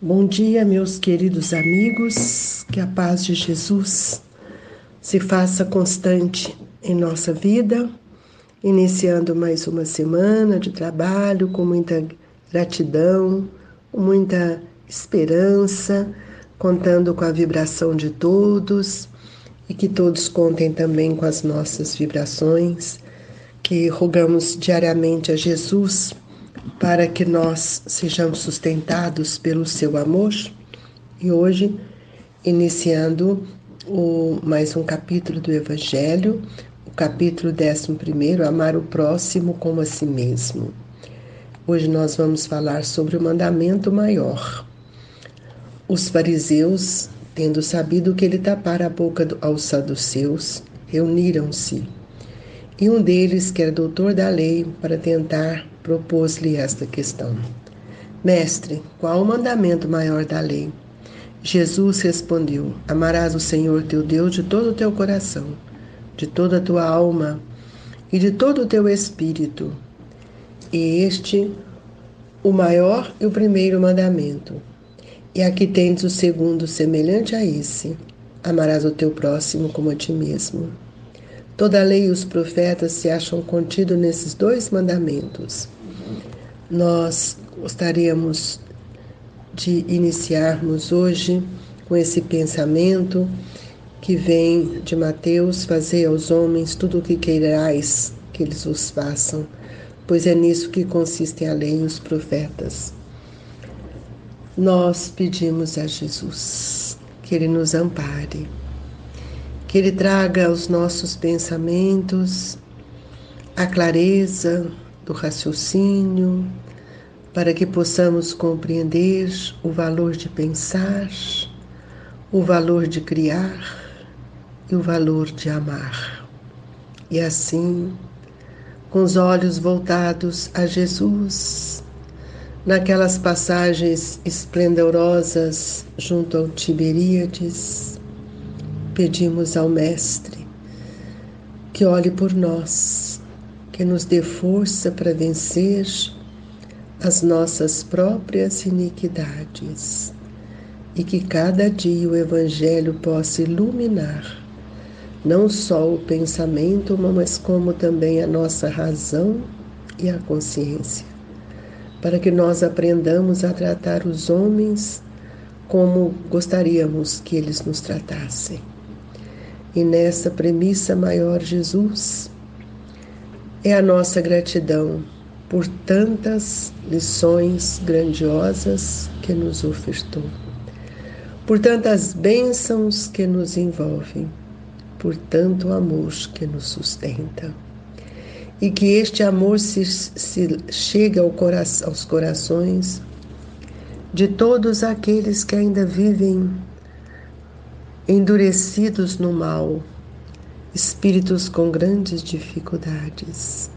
Bom dia, meus queridos amigos, que a paz de Jesus se faça constante em nossa vida, iniciando mais uma semana de trabalho com muita gratidão, com muita esperança, contando com a vibração de todos e que todos contem também com as nossas vibrações, que rogamos diariamente a Jesus para que nós sejamos sustentados pelo seu amor. E hoje, iniciando mais um capítulo do Evangelho, o capítulo 11, Amar o próximo como a si mesmo. Hoje nós vamos falar sobre o mandamento maior. Os fariseus, tendo sabido que ele tapara a boca aos saduceus, reuniram-se. E um deles, que era doutor da lei, para tentar, propôs-lhe esta questão: Mestre, qual o mandamento maior da lei? Jesus respondeu: Amarás o Senhor teu Deus de todo o teu coração, de toda a tua alma e de todo o teu espírito. E este, o maior e o primeiro mandamento. E aqui tens o segundo, semelhante a esse: amarás o teu próximo como a ti mesmo. Toda a lei e os profetas se acham contidos nesses dois mandamentos. Nós gostaríamos de iniciarmos hoje com esse pensamento que vem de Mateus: fazei aos homens tudo o que queirais que eles vos façam, pois é nisso que consistem a lei e os profetas. Nós pedimos a Jesus que Ele nos ampare, que Ele traga aos nossos pensamentos a clareza do raciocínio, para que possamos compreender o valor de pensar, o valor de criar e o valor de amar. E assim, com os olhos voltados a Jesus, naquelas passagens esplendorosas junto ao Tiberíades, pedimos ao Mestre que olhe por nós, que nos dê força para vencer as nossas próprias iniquidades e que cada dia o Evangelho possa iluminar não só o pensamento, mas como também a nossa razão e a consciência, para que nós aprendamos a tratar os homens como gostaríamos que eles nos tratassem. E nessa premissa maior, Jesus, é a nossa gratidão por tantas lições grandiosas que nos ofertou, por tantas bênçãos que nos envolvem, por tanto amor que nos sustenta. E que este amor se chegue aos corações de todos aqueles que ainda vivem endurecidos no mal, espíritos com grandes dificuldades.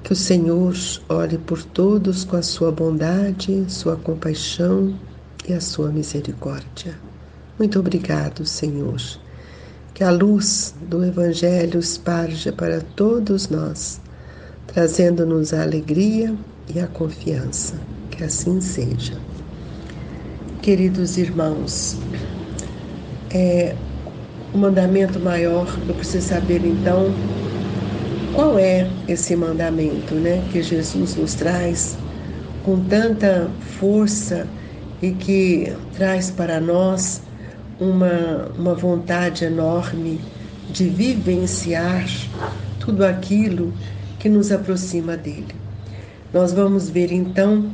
Que o Senhor olhe por todos com a sua bondade, sua compaixão e a sua misericórdia. Muito obrigado, Senhor. Que a luz do Evangelho esparja para todos nós, trazendo-nos a alegria e a confiança. Que assim seja. Queridos irmãos, o mandamento maior, eu preciso saber então qual é esse mandamento, que Jesus nos traz com tanta força e que traz para nós uma vontade enorme de vivenciar tudo aquilo que nos aproxima dele. Nós vamos ver então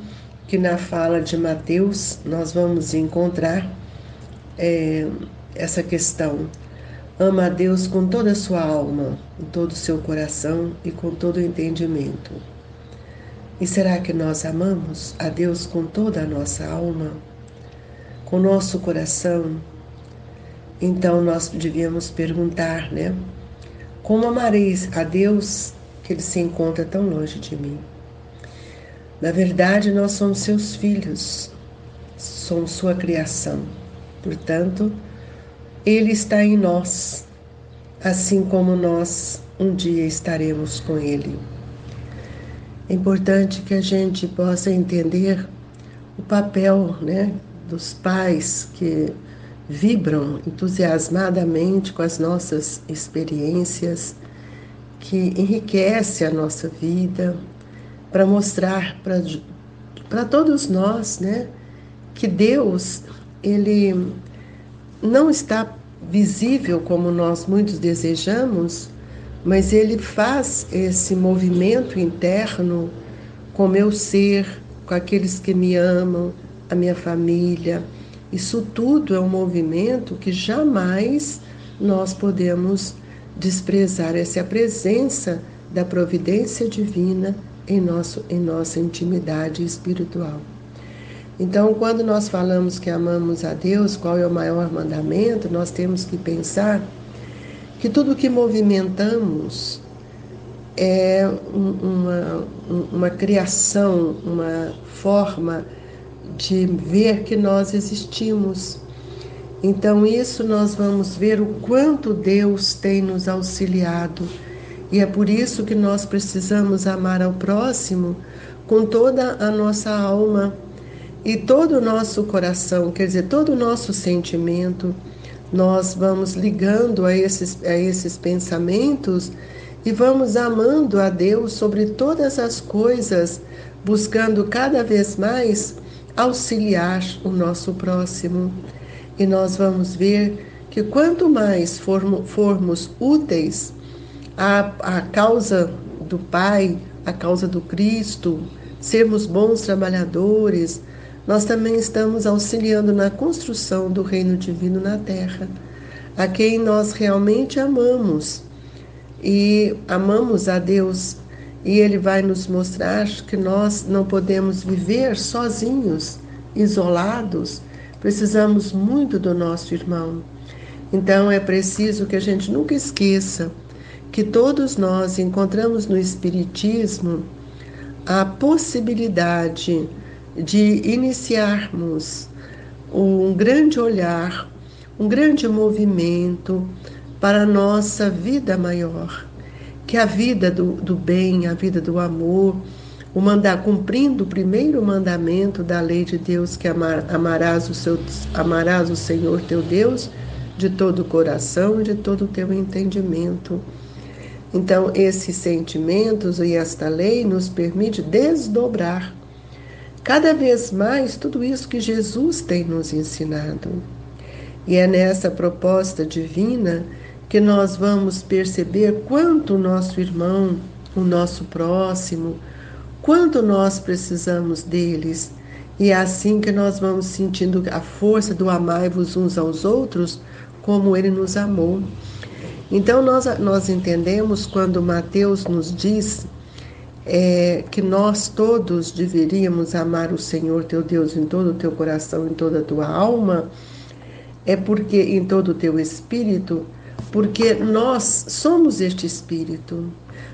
que na fala de Mateus nós vamos encontrar essa questão: ama a Deus com toda a sua alma, com todo o seu coração e com todo o entendimento. E será que nós amamos a Deus com toda a nossa alma, com o nosso coração? Então nós devíamos perguntar, como amarei a Deus que Ele se encontra tão longe de mim? Na verdade, nós somos seus filhos, somos sua criação. Portanto, Ele está em nós, assim como nós um dia estaremos com Ele. É importante que a gente possa entender o papel, dos pais que vibram entusiasmadamente com as nossas experiências, que enriquece a nossa vida, para mostrar para todos nós, né, que Deus, Ele não está visível como nós muitos desejamos, mas Ele faz esse movimento interno com o meu ser, com aqueles que me amam, a minha família. Isso tudo é um movimento que jamais nós podemos desprezar. Essa é a presença da providência divina em nossa intimidade espiritual. Então, quando nós falamos que amamos a Deus, qual é o maior mandamento, nós temos que pensar que tudo que movimentamos é uma criação, uma forma de ver que nós existimos. Então, isso nós vamos ver o quanto Deus tem nos auxiliado. E é por isso que nós precisamos amar ao próximo com toda a nossa alma e todo o nosso coração, quer dizer, todo o nosso sentimento. Nós vamos ligando a esses pensamentos e vamos amando a Deus sobre todas as coisas, buscando cada vez mais auxiliar o nosso próximo. E nós vamos ver que quanto mais formos úteis à causa do Pai, à causa do Cristo, sermos bons trabalhadores, nós também estamos auxiliando na construção do reino divino na terra, a quem nós realmente amamos. E amamos a Deus, e Ele vai nos mostrar que nós não podemos viver sozinhos, isolados, precisamos muito do nosso irmão. Então é preciso que a gente nunca esqueça que todos nós encontramos no Espiritismo a possibilidade de iniciarmos um grande olhar, um grande movimento para a nossa vida maior, que é a vida do bem, a vida do amor, cumprindo o primeiro mandamento da lei de Deus, que amarás o Senhor teu Deus de todo o coração e de todo o teu entendimento. Então, esses sentimentos e esta lei nos permite desdobrar cada vez mais tudo isso que Jesus tem nos ensinado. E é nessa proposta divina que nós vamos perceber quanto o nosso irmão, o nosso próximo, quanto nós precisamos deles. E é assim que nós vamos sentindo a força do amai-vos uns aos outros, como Ele nos amou. Então nós entendemos quando Mateus nos diz que nós todos deveríamos amar o Senhor teu Deus em todo o teu coração, em toda a tua alma, porque em todo o teu espírito, porque nós somos este espírito.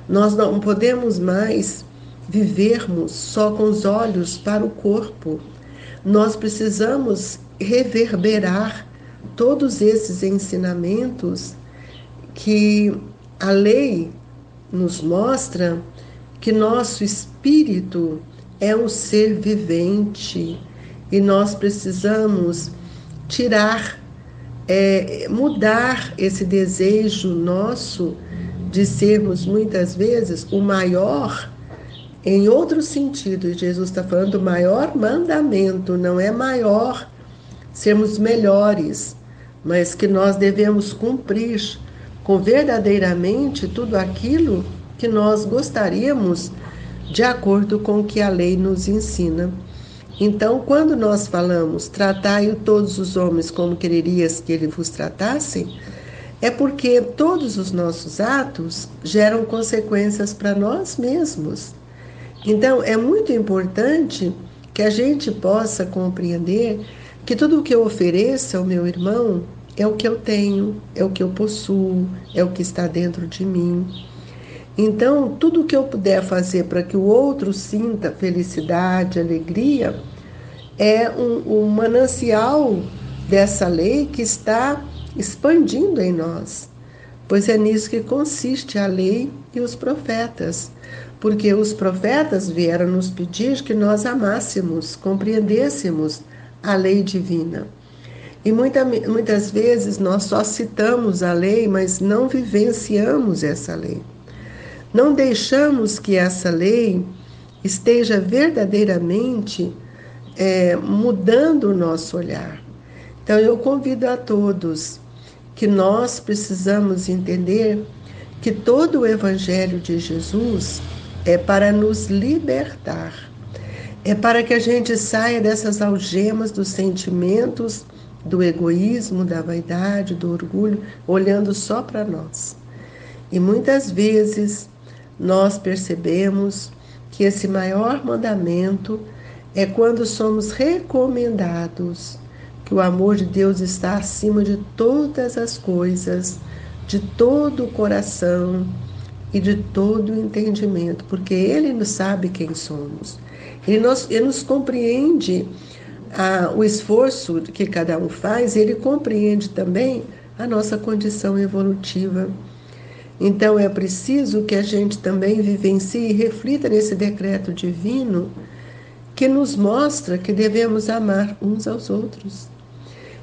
Nós não podemos mais vivermos só com os olhos para o corpo. Nós precisamos reverberar todos esses ensinamentos que a lei nos mostra, que nosso espírito é um ser vivente e nós precisamos mudar esse desejo nosso de sermos muitas vezes o maior, em outro sentido. Jesus está falando do maior mandamento, não é maior sermos melhores, mas que nós devemos cumprir com verdadeiramente tudo aquilo que nós gostaríamos, de acordo com o que a lei nos ensina. Então, quando nós falamos, tratai todos os homens como quererias que eles vos tratassem, é porque todos os nossos atos geram consequências para nós mesmos. Então, é muito importante que a gente possa compreender que tudo o que eu ofereço ao meu irmão é o que eu tenho, é o que eu possuo, é o que está dentro de mim. Então, tudo o que eu puder fazer para que o outro sinta felicidade, alegria, é um manancial dessa lei que está expandindo em nós. Pois é nisso que consiste a lei e os profetas. Porque os profetas vieram nos pedir que nós amássemos, compreendêssemos a lei divina. E muitas vezes nós só citamos a lei, mas não vivenciamos essa lei. Não deixamos que essa lei esteja verdadeiramente mudando o nosso olhar. Então eu convido a todos que nós precisamos entender que todo o Evangelho de Jesus é para nos libertar, é para que a gente saia dessas algemas dos sentimentos, do egoísmo, da vaidade, do orgulho, olhando só para nós. E muitas vezes nós percebemos que esse maior mandamento é quando somos recomendados que o amor de Deus está acima de todas as coisas, de todo o coração e de todo o entendimento, porque Ele nos sabe quem somos. Ele nos compreende o esforço que cada um faz, Ele compreende também a nossa condição evolutiva. Então é preciso que a gente também vivencie e reflita nesse decreto divino que nos mostra que devemos amar uns aos outros.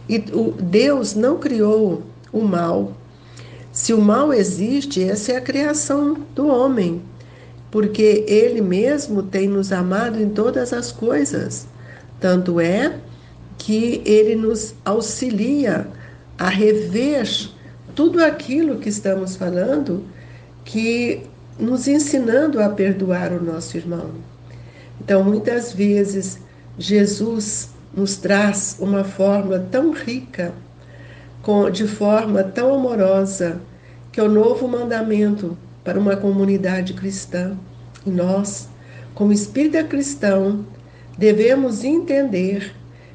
E Deus não criou o mal. Se o mal existe, essa é a criação do homem, porque Ele mesmo tem nos amado em todas as coisas. Tanto é que Ele nos auxilia a rever tudo aquilo que estamos falando, que nos ensinando a perdoar o nosso irmão. Então, muitas vezes, Jesus nos traz uma forma tão rica, de forma tão amorosa, que é o novo mandamento para uma comunidade cristã. E nós, como espírita cristão, devemos entender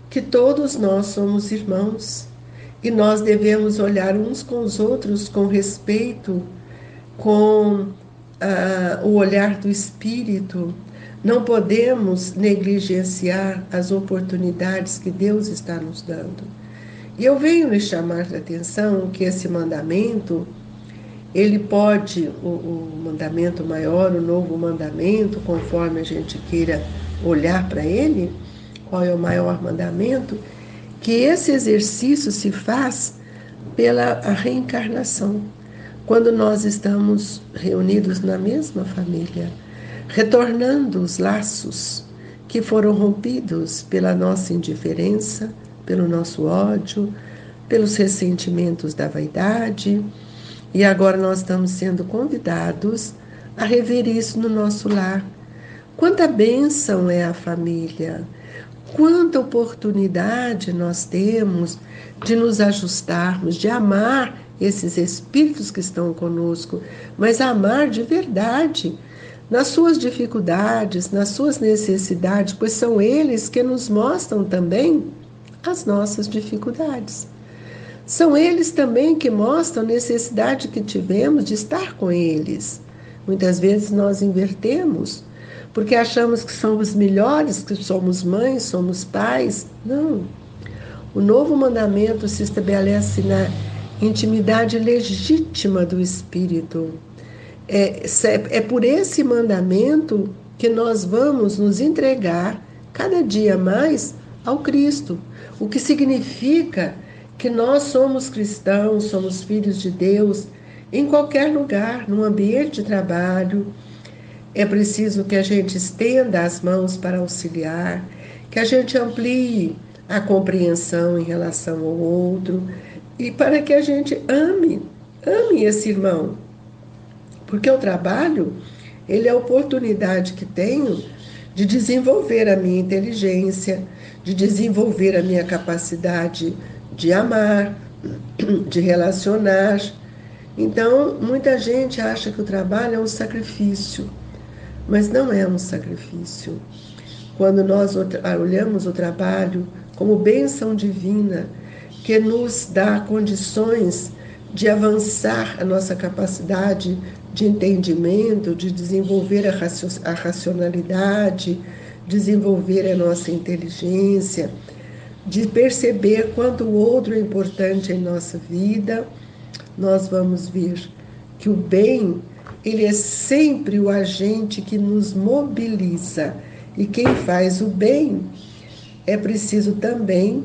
que todos nós somos irmãos e nós devemos olhar uns com os outros com respeito, com o olhar do Espírito. Não podemos negligenciar as oportunidades que Deus está nos dando. E eu venho lhe chamar a atenção que esse mandamento, ele pode, o mandamento maior, o novo mandamento, conforme a gente queira olhar para ele, qual é o maior mandamento, que esse exercício se faz pela reencarnação, quando nós estamos reunidos na mesma família, retornando os laços que foram rompidos pela nossa indiferença, pelo nosso ódio, pelos ressentimentos da vaidade. E agora nós estamos sendo convidados a rever isso no nosso lar. Quanta bênção é a família, quanta oportunidade nós temos de nos ajustarmos, de amar esses espíritos que estão conosco, mas amar de verdade, nas suas dificuldades, nas suas necessidades, pois são eles que nos mostram também as nossas dificuldades. São eles também que mostram a necessidade que tivemos de estar com eles. Muitas vezes nós invertemos, porque achamos que somos melhores, que somos mães, somos pais. Não. O novo mandamento se estabelece na intimidade legítima do Espírito. É por esse mandamento que nós vamos nos entregar cada dia mais ao Cristo, o que significa que nós somos cristãos, somos filhos de Deus, em qualquer lugar, no ambiente de trabalho. É preciso que a gente estenda as mãos para auxiliar, que a gente amplie a compreensão em relação ao outro e para que a gente ame esse irmão. Porque o trabalho, ele é a oportunidade que tenho de desenvolver a minha inteligência, de desenvolver a minha capacidade de amar, de relacionar. Então, muita gente acha que o trabalho é um sacrifício, mas não é um sacrifício. Quando nós olhamos o trabalho como bênção divina, que nos dá condições de avançar a nossa capacidade de entendimento, de desenvolver a racionalidade, desenvolver a nossa inteligência, de perceber quanto o outro é importante em nossa vida, nós vamos ver que o bem, ele é sempre o agente que nos mobiliza. E quem faz o bem é preciso também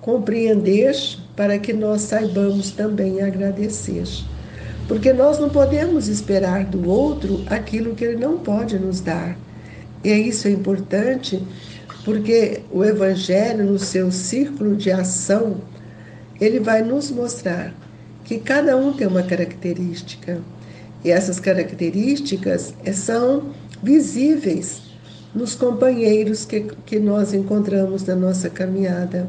compreender para que nós saibamos também agradecer. Porque nós não podemos esperar do outro aquilo que ele não pode nos dar. E isso é importante, porque o Evangelho, no seu círculo de ação, ele vai nos mostrar que cada um tem uma característica. E essas características são visíveis nos companheiros que nós encontramos na nossa caminhada.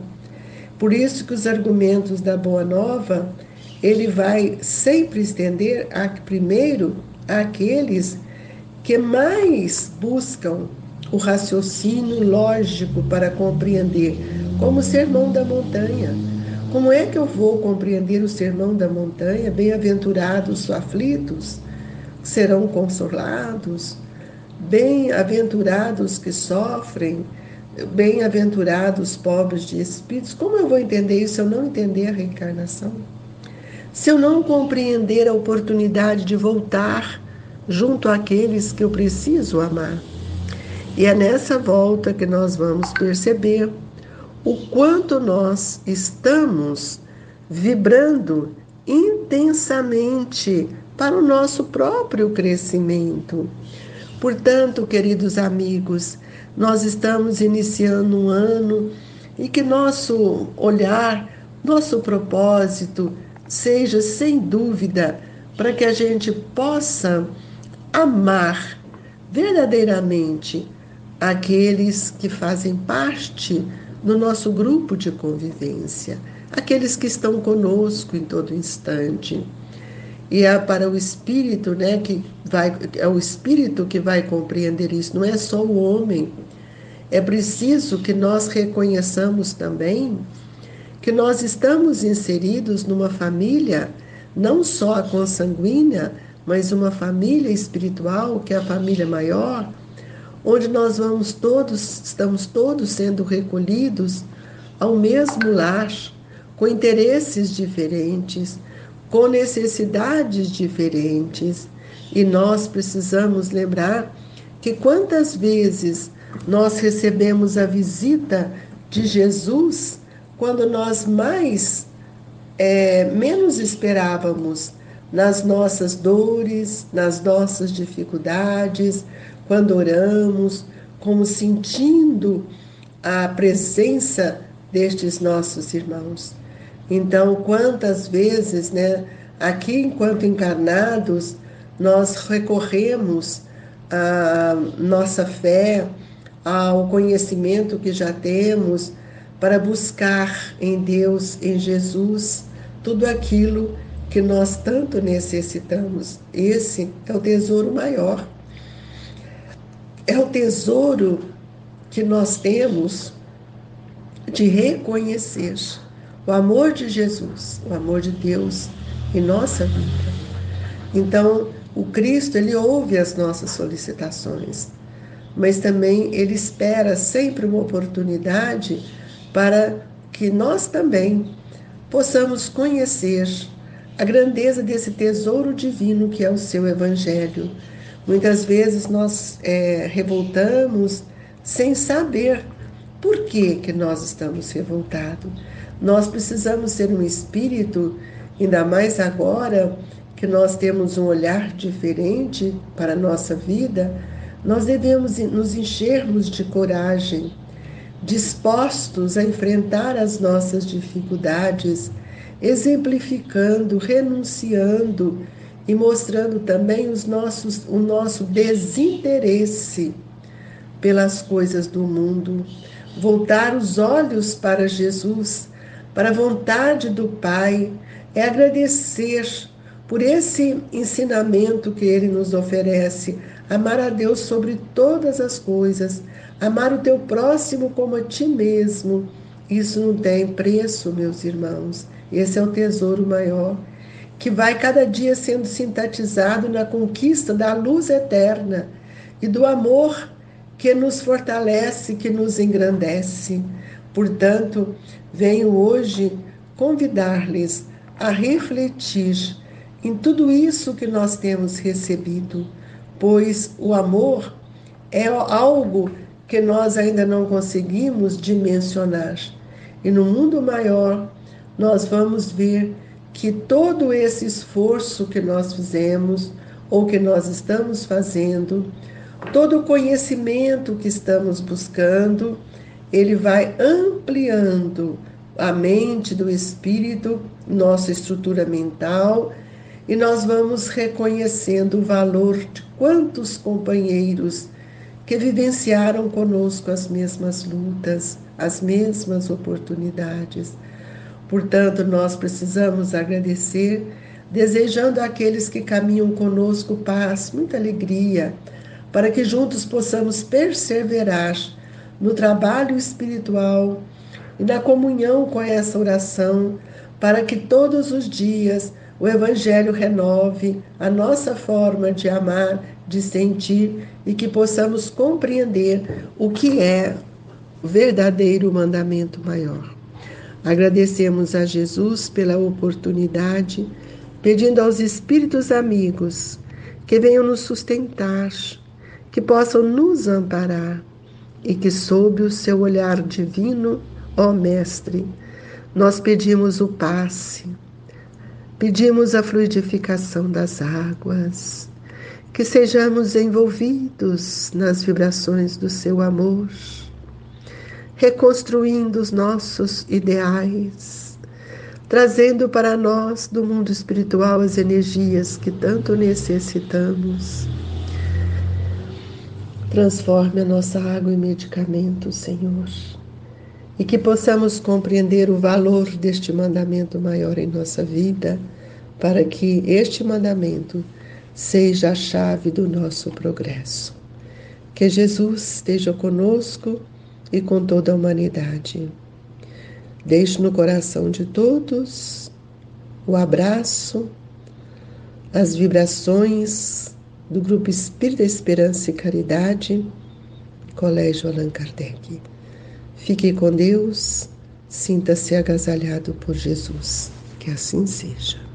Por isso que os argumentos da Boa Nova, ele vai sempre estender primeiro àqueles que mais buscam o raciocínio lógico para compreender, como o Sermão da Montanha. Como é que eu vou compreender o Sermão da Montanha? Bem-aventurados os aflitos, serão consolados. Bem-aventurados que sofrem, bem-aventurados pobres de espíritos. Como eu vou entender isso se eu não entender a reencarnação? Se eu não compreender a oportunidade de voltar junto àqueles que eu preciso amar? E é nessa volta que nós vamos perceber o quanto nós estamos vibrando intensamente para o nosso próprio crescimento. Portanto, queridos amigos, nós estamos iniciando um ano e que nosso olhar, nosso propósito seja, sem dúvida, para que a gente possa amar verdadeiramente aqueles que fazem parte do nosso grupo de convivência, aqueles que estão conosco em todo instante. E é para o espírito, é o espírito que vai compreender isso, não é só o homem. É preciso que nós reconheçamos também que nós estamos inseridos numa família, não só a consanguínea, mas uma família espiritual, que é a família maior, onde nós estamos todos sendo recolhidos ao mesmo lar, com interesses diferentes, com necessidades diferentes. E nós precisamos lembrar que quantas vezes nós recebemos a visita de Jesus quando nós menos esperávamos, nas nossas dores, nas nossas dificuldades, quando oramos, como sentindo a presença destes nossos irmãos. Então, quantas vezes, aqui enquanto encarnados, nós recorremos à nossa fé, ao conhecimento que já temos, para buscar em Deus, em Jesus, tudo aquilo que nós tanto necessitamos. Esse é o tesouro maior. É o tesouro que nós temos de reconhecer o amor de Jesus, o amor de Deus em nossa vida. Então, o Cristo, ele ouve as nossas solicitações, mas também ele espera sempre uma oportunidade para que nós também possamos conhecer a grandeza desse tesouro divino que é o seu Evangelho. Muitas vezes nós revoltamos sem saber por que nós estamos revoltados. Nós precisamos ser um espírito, ainda mais agora que nós temos um olhar diferente para a nossa vida, nós devemos nos enchermos de coragem, dispostos a enfrentar as nossas dificuldades, exemplificando, renunciando e mostrando também o nosso desinteresse pelas coisas do mundo. Voltar os olhos para Jesus, para a vontade do Pai, é agradecer por esse ensinamento que Ele nos oferece, amar a Deus sobre todas as coisas, amar o teu próximo como a ti mesmo. Isso não tem preço, meus irmãos. Esse é o tesouro maior, que vai cada dia sendo sintetizado na conquista da luz eterna e do amor que nos fortalece, que nos engrandece. Portanto, venho hoje convidar-lhes a refletir em tudo isso que nós temos recebido, pois o amor é algo que nós ainda não conseguimos dimensionar. E no mundo maior, nós vamos ver que todo esse esforço que nós fizemos, ou que nós estamos fazendo, todo o conhecimento que estamos buscando, ele vai ampliando a mente do espírito, nossa estrutura mental, e nós vamos reconhecendo o valor de quantos companheiros que vivenciaram conosco as mesmas lutas, as mesmas oportunidades. Portanto, nós precisamos agradecer, desejando àqueles que caminham conosco paz, muita alegria, para que juntos possamos perseverar no trabalho espiritual e na comunhão com essa oração, para que todos os dias o Evangelho renove a nossa forma de amar, de sentir e que possamos compreender o que é o verdadeiro mandamento maior. Agradecemos a Jesus pela oportunidade, pedindo aos espíritos amigos que venham nos sustentar, que possam nos amparar e que, sob o seu olhar divino, ó Mestre, nós pedimos o passe, pedimos a fluidificação das águas, que sejamos envolvidos nas vibrações do seu amor, reconstruindo os nossos ideais, trazendo para nós do mundo espiritual as energias que tanto necessitamos. Transforme a nossa água em medicamento, Senhor, e que possamos compreender o valor deste mandamento maior em nossa vida, para que este mandamento seja a chave do nosso progresso. Que Jesus esteja conosco e com toda a humanidade. Deixe no coração de todos o abraço, as vibrações do Grupo Espírita Esperança e Caridade, Colégio Allan Kardec. Fique com Deus, sinta-se agasalhado por Jesus. Que assim seja.